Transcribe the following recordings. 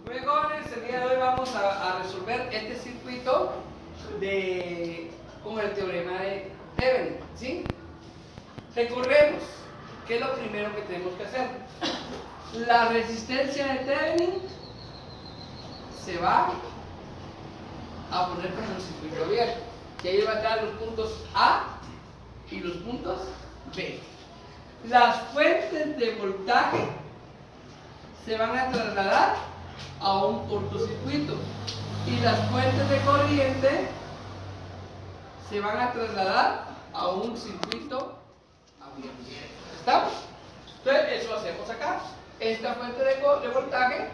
Luego, el día de hoy vamos a resolver este circuito con el teorema de Thevenin, ¿sí? Recordemos, ¿qué es lo primero que tenemos que hacer? La resistencia de Thevenin se va a poner como un circuito abierto, y ahí va a estar los puntos A y los puntos B. Las fuentes de voltaje se van a trasladar a un cortocircuito y las fuentes de corriente se van a trasladar a un circuito abierto. ¿Estamos? Entonces eso hacemos acá. Esta fuente de voltaje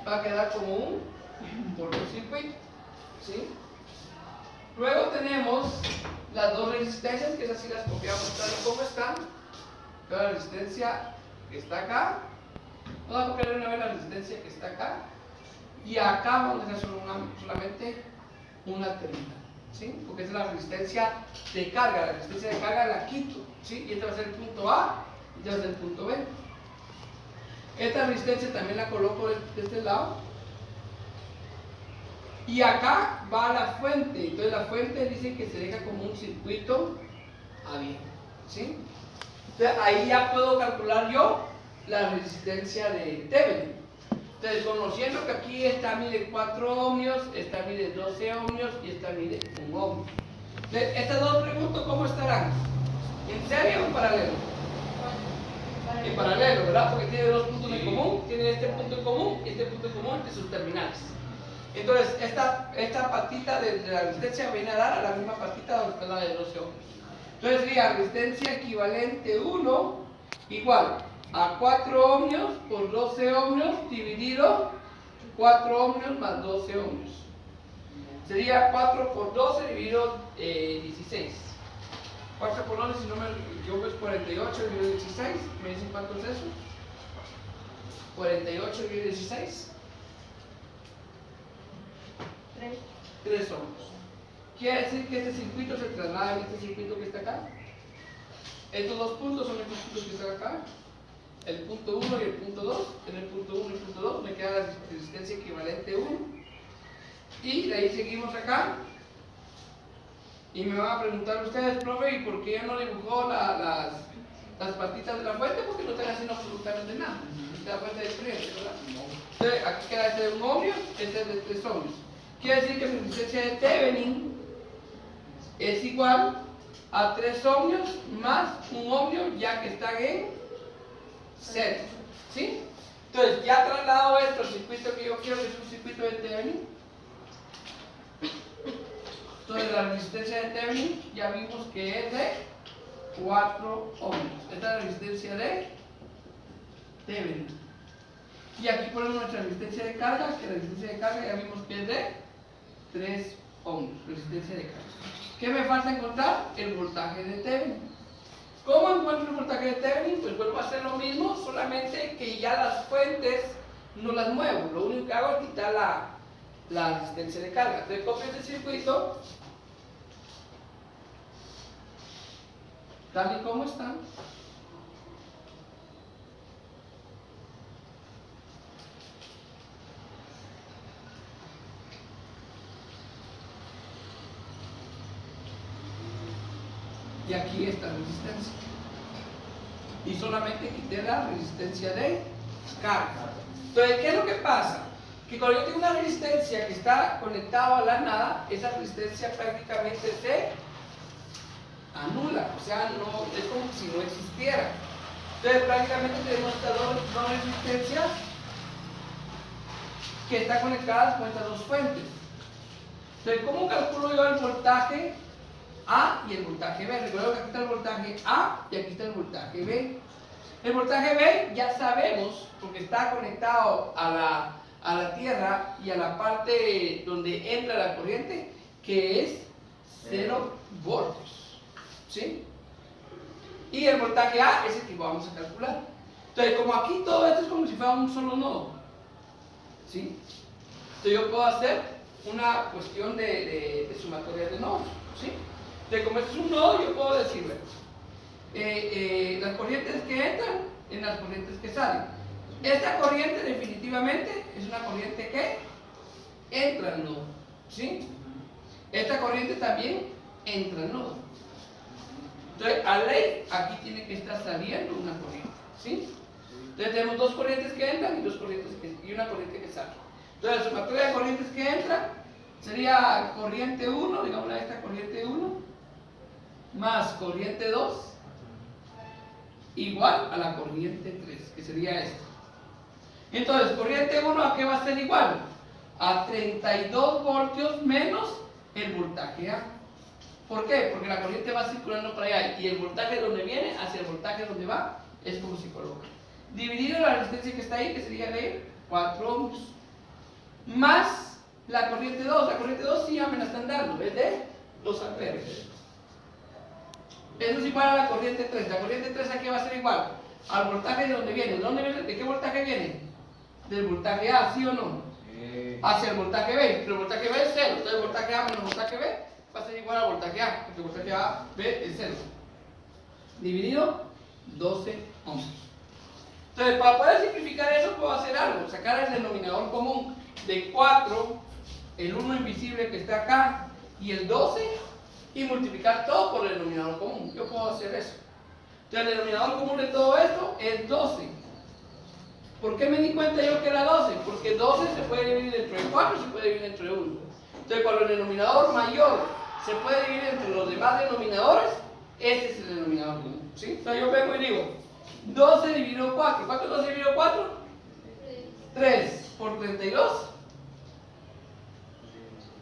va a quedar como un cortocircuito, ¿sí? Luego tenemos las dos resistencias, que esas sí las copiamos tal y como están. La resistencia que está acá, vamos a copiar una vez la resistencia que está acá, y acá vamos a hacer solamente una terminal, ¿sí? Porque esa es la resistencia de carga. La resistencia de carga la quito, ¿sí? Y este va a ser el punto A y este va a ser el punto B. Esta resistencia también la coloco de este lado. Y acá va la fuente. Entonces la fuente dice que se deja como un circuito abierto, ¿sí? Entonces ahí ya puedo calcular yo la resistencia de Thevenin. Entonces, conociendo que aquí esta mide 4 ohmios, esta mide 12 ohmios y esta mide 1 ohmio. Entonces, estas dos pregunto cómo estarán. ¿En serie o en paralelo? En paralelo, ¿verdad? Porque tiene dos puntos en común. Tiene este punto en común y este punto en común entre sus terminales. Entonces, esta patita de la resistencia viene a dar a la misma patita donde está la de 12 ohmios. Entonces sería resistencia equivalente 1 igual a 4 ohmios por 12 ohmios dividido 4 ohmios más 12 ohmios. Sería 4 por 12 dividido 16. 4 por 12, si no me equivoco, es 48 dividido 16. ¿Me dicen cuánto es eso? 48 dividido 16. 3 ohmios. Quiere decir que este circuito se traslada en este circuito que está acá. Estos dos puntos son estos puntos que están acá. El punto 1 y el punto 2. En el punto 1 y el punto 2 me queda la resistencia equivalente 1. Y de ahí seguimos acá. Y me van a preguntar ustedes, profe, ¿y por qué ya no dibujó las patitas de la fuente? Porque no están haciendo absolutamente nada. Esta es la fuente de corriente, ¿verdad? Entonces, aquí queda este de 1 ohmio, este es de 3 ohmios. Quiere decir que mi resistencia de Thevenin es igual a 3 ohmios más 1 ohmio, ya que están en 0, ¿sí? Entonces, ya trasladado esto al circuito que yo quiero, que es un circuito de Thevenin. Entonces, la resistencia de Thevenin ya vimos que es de 4 ohmios. Esta es la resistencia de Thevenin. Y aquí ponemos nuestra resistencia de carga, que la resistencia de carga ya vimos que es de 3 ohmios, resistencia de carga. ¿Qué me falta encontrar? El voltaje de Thevenin. ¿Cómo encuentro el voltaje de Thevenin? Pues vuelvo a hacer lo mismo, solamente que ya las fuentes no las muevo. Lo único que hago es quitar la resistencia de carga. Entonces copio este circuito, tal y como está. Y aquí está la resistencia. Y solamente quité la resistencia de carga. Entonces, ¿qué es lo que pasa? Que cuando yo tengo una resistencia que está conectada a la nada, esa resistencia prácticamente se anula. O sea, no, es como si no existiera. Entonces, prácticamente tenemos estas dos resistencias que están conectadas con estas dos fuentes. Entonces, ¿cómo calculo yo el voltaje A y el voltaje B? Recuerdo que aquí está el voltaje A y aquí está el voltaje B. El voltaje B ya sabemos, porque está conectado a la tierra y a la parte donde entra la corriente, que es 0 voltios, ¿sí? Y el voltaje A es el que vamos a calcular. Entonces, como aquí todo esto es como si fuera un solo nodo, ¿sí? Entonces yo puedo hacer una cuestión de sumatoria de nodos, ¿sí? Entonces, como esto es un nodo, yo puedo decirle las corrientes que entran en las corrientes que salen. Esta corriente definitivamente es una corriente que entra al nodo, ¿sí? Esta corriente también entra al nodo. Entonces, a ley, aquí tiene que estar saliendo una corriente, ¿sí? Entonces tenemos dos corrientes que entran y una corriente que sale. Entonces la sumatoria de corrientes que entran sería corriente 1, digamos esta corriente 1, más corriente 2, igual a la corriente 3, que sería esta. Entonces, corriente 1, ¿a qué va a ser igual? A 32 voltios menos el voltaje A. ¿Por qué? Porque la corriente va circulando para allá y el voltaje donde viene hacia el voltaje donde va es como se coloca. Dividido la resistencia que está ahí, que sería de 4 ohms, más la corriente 2. La corriente 2 sí ya me la están dando, es de 2 amperes. Eso es igual a la corriente 3. La corriente 3 aquí va a ser igual al voltaje de donde viene. ¿De qué voltaje viene? Del voltaje A, ¿sí o no? Hacia el voltaje B. Pero el voltaje B es 0. Entonces el voltaje A menos el voltaje B va a ser igual al voltaje A, porque el voltaje A, B es 0. Dividido 12 ohms. Entonces, para poder simplificar eso, puedo hacer algo. Sacar el denominador común de 4, el 1 invisible que está acá, y el 12, y multiplicar todo por el denominador común. Yo puedo hacer eso. Entonces, el denominador común de todo esto es 12. ¿Por qué me di cuenta yo que era 12? Porque 12 se puede dividir entre 4 y se puede dividir entre 1. Entonces, cuando el denominador mayor se puede dividir entre los demás denominadores, este es el denominador común, ¿sí? Entonces, yo vengo y digo 12 dividido 4. ¿Cuánto es 12 dividido 4? 3 por 32,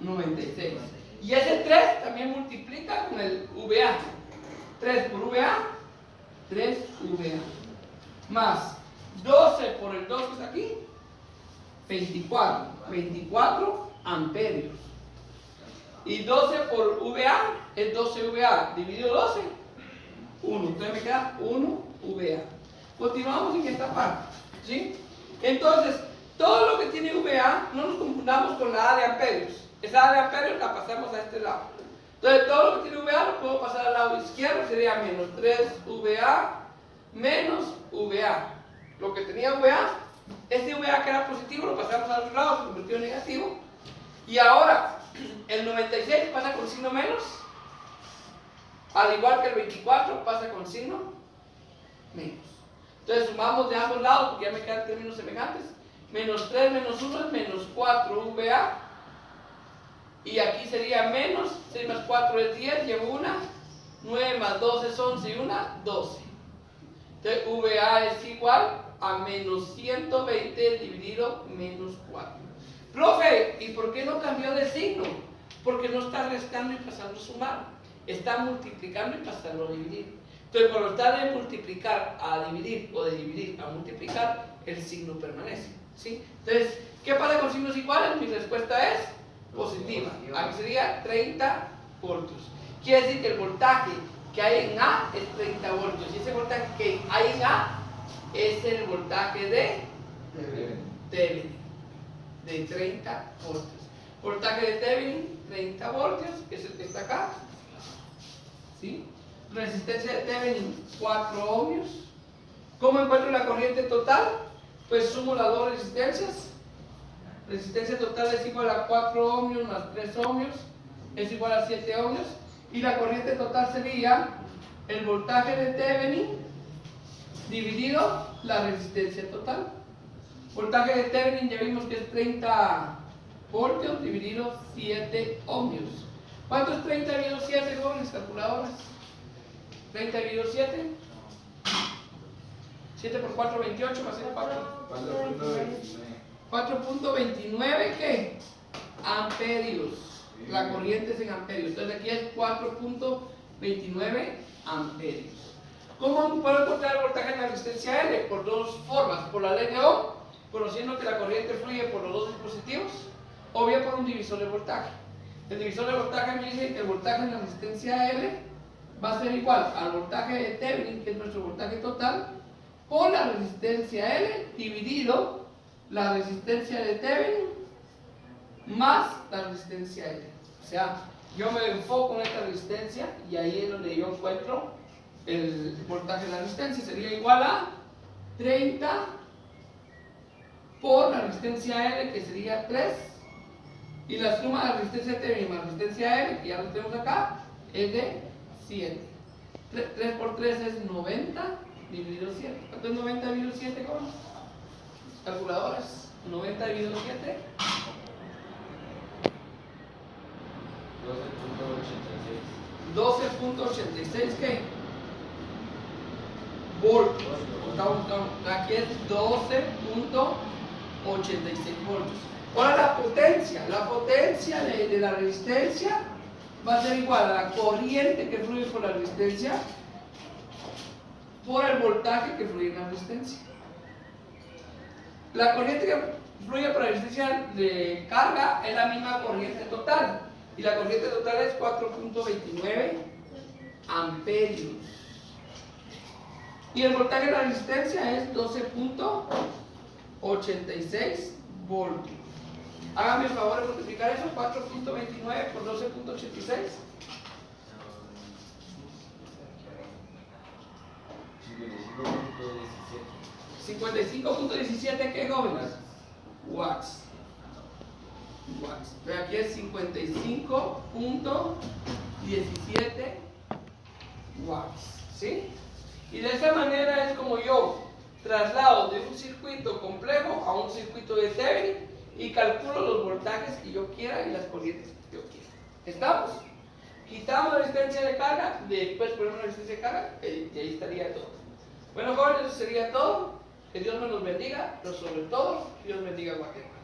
96. Y ese 3 también multiplica con el VA. 3 por VA, 3 VA. Más 12 por el 2 que está aquí, 24. 24 amperios. Y 12 por VA es 12 VA. Dividido 12, 1. Entonces me queda 1 VA. Continuamos en esta parte, ¿sí? Entonces, todo lo que tiene VA, no nos confundamos con la A de amperios. Esa A de amperios la pasamos a este lado. Entonces, todo lo que tiene VA lo puedo pasar al lado izquierdo, sería menos 3 VA menos VA. Lo que tenía VA, este VA que era positivo lo pasamos al otro lado, se convirtió en negativo. Y ahora, el 96 pasa con signo menos, al igual que el 24 pasa con signo menos. Entonces sumamos de ambos lados porque ya me quedan términos semejantes. Menos 3 menos 1 es menos 4 VA. Y aquí sería menos 6 más 4 es 10, llevo una. 9 más 2 es 11 y una, 12. Entonces VA es igual a menos 120 dividido menos 4. Profe, ¿y por qué no cambió de signo? Porque no está restando y pasando a sumar. Está multiplicando y pasando a dividir. Entonces, cuando está de multiplicar a dividir o de dividir a multiplicar, el signo permanece, ¿sí? Entonces, ¿qué pasa con signos iguales? Mi respuesta es positiva. Aquí sería 30 voltios. Quiere decir que el voltaje que hay en A es 30 voltios. Y ese voltaje que hay en A es el voltaje de Thevenin, de 30 voltios. Voltaje de Thevenin, 30 voltios, que es el que está acá, ¿sí? Resistencia de Thevenin, 4 ohmios. ¿Cómo encuentro la corriente total? Pues sumo las dos resistencias. Resistencia total es igual a 4 ohmios más 3 ohmios, es igual a 7 ohmios. Y la corriente total sería el voltaje de Thevenin dividido la resistencia total. Voltaje de Thevenin ya vimos que es 30 voltios dividido 7 ohmios. ¿Cuánto es 30 dividido 7, jóvenes calculadoras? 30 dividido 7. 7 por 4, 28, va a ser 4.29, ¿qué? Amperios. La corriente es en amperios. Entonces aquí es 4.29 amperios. ¿Cómo puedo encontrar el voltaje en la resistencia L? Por dos formas. Por la ley de Ohm, conociendo que la corriente fluye por los dos dispositivos, o bien por un divisor de voltaje. El divisor de voltaje me dice que el voltaje en la resistencia L va a ser igual al voltaje de Thevenin, que es nuestro voltaje total, por la resistencia L dividido la resistencia de Thevenin más la resistencia L. O sea, yo me enfoco en esta resistencia y ahí es donde yo encuentro el voltaje de la resistencia. Sería igual a 30 por la resistencia L, que sería 3, y la suma de la resistencia T más resistencia L, que ya lo tenemos acá, es de 7. 3 por 3 es 90 dividido 7. ¿Cuánto es 90 dividido 7, jóvenes? Calculadoras. 90 dividido 7. 12.86. ¿Qué? Voltios. Aquí es 12.86 voltios. Ahora la potencia. La potencia de la resistencia va a ser igual a la corriente que fluye por la resistencia por el voltaje que fluye en la resistencia. La corriente que fluye por la resistencia de carga es la misma corriente total. Y la corriente total es 4.29 amperios. Y el voltaje de la resistencia es 12.86 voltios. Hágame el favor de multiplicar eso, 4.29 por 12.86. 55.17, ¿qué, jóvenes? Watts. Pero aquí es 55.17 watts. ¿Sí? Y de esta manera es como yo traslado de un circuito complejo a un circuito de Thevenin y calculo los voltajes que yo quiera y las corrientes que yo quiera. ¿Estamos? Quitamos la resistencia de carga, después ponemos la resistencia de carga y ahí estaría todo. Bueno, jóvenes, eso sería todo. Que Dios me los bendiga, pero sobre todo, Dios bendiga a Guatemala.